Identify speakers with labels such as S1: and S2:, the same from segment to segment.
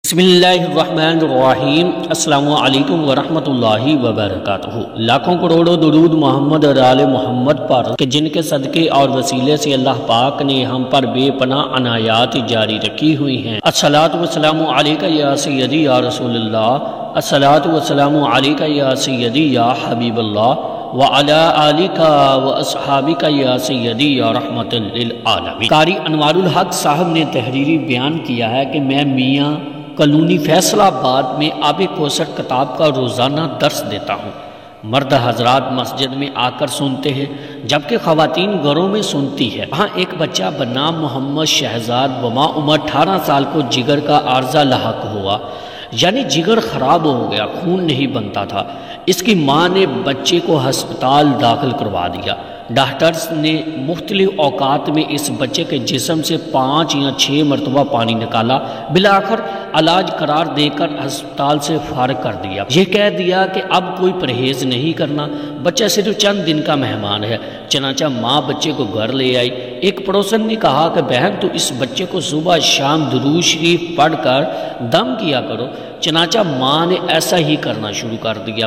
S1: بسم اللہ الرحمن الرحیم۔ السلام علیکم ورحمۃ اللہ وبرکاتہ۔ لاکھوں کروڑوں درود محمد اور آل محمد پر کہ جن کے صدقے اور وسیلے سے اللہ پاک نے ہم پر بے پناہ عنایات جاری رکھی ہوئی ہیں۔ الصلاۃ والسلام علیک یا سیدی یا رسول اللہ، الصلاۃ والسلام علیک یا سیدی یا حبیب اللہ، وعلی آلک واصحابک یا سیدی یا رحمت للعالمین۔ قاری انوار الحق صاحب نے تحریری بیان کیا ہے کہ میں میاں کالونی فیصل آباد میں آب کوثر کتاب کا روزانہ درس دیتا ہوں۔ مرد حضرات مسجد میں آ کر سنتے ہیں جبکہ خواتین گھروں میں سنتی ہے۔ وہاں ایک بچہ بنام محمد شہزاد وما عمر 18 سال کو جگر کا عارضہ لاحق ہوا، یعنی جگر خراب ہو گیا، خون نہیں بنتا تھا۔ اس کی ماں نے بچے کو ہسپتال داخل کروا دیا۔ ڈاکٹرز نے مختلف اوقات میں اس بچے کے جسم سے 5 یا 6 مرتبہ پانی نکالا، بالآخر علاج قرار دے کر ہسپتال سے فارغ کر دیا۔ یہ کہہ دیا کہ اب کوئی پرہیز نہیں کرنا، بچہ صرف چند دن کا مہمان ہے۔ چنانچہ ماں بچے کو گھر لے آئی۔ ایک پڑوسن نے کہا کہ بہن تو اس بچے کو صبح شام درود شریف پڑھ کر دم کیا کرو۔ چنانچہ ماں نے ایسا ہی کرنا شروع کر دیا۔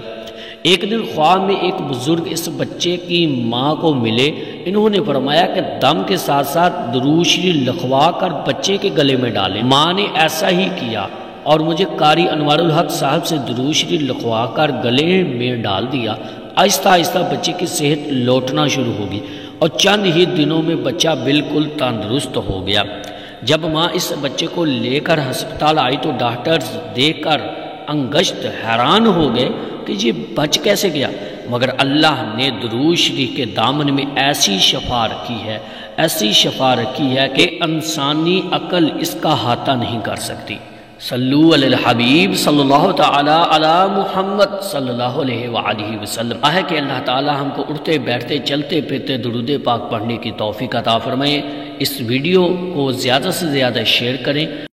S1: ایک دن خواب میں ایک بزرگ اس بچے کی ماں کو ملے۔ انہوں نے فرمایا کہ دم کے ساتھ ساتھ درود شریف لکھوا کر بچے کے گلے میں ڈالیں۔ ماں نے ایسا ہی کیا اور مجھے قاری انوار الحق صاحب سے درود شریف لکھوا کر گلے میں ڈال دیا۔ آہستہ آہستہ بچے کی صحت لوٹنا شروع ہوگی اور چند ہی دنوں میں بچہ بالکل تندرست ہو گیا۔ جب ماں اس بچے کو لے کر ہسپتال آئی تو ڈاکٹرز دیکھ کر انگشت حیران ہو گئے کہ یہ بچ کیسے گیا، مگر اللہ نے درود شریف کے دامن میں ایسی شفا رکھی ہے کہ انسانی عقل اس کا احاطہ نہیں کر سکتی۔ صلو علی الحبیب صلی اللہ تعالی علی محمد صلی اللہ علیہ وآلہ وسلم۔ ہے کہ اللہ تعالی ہم کو اٹھتے بیٹھتے چلتے پھرتے درود پاک پڑھنے کی توفیق عطا فرمائے۔ اس ویڈیو کو زیادہ سے زیادہ شیئر کریں۔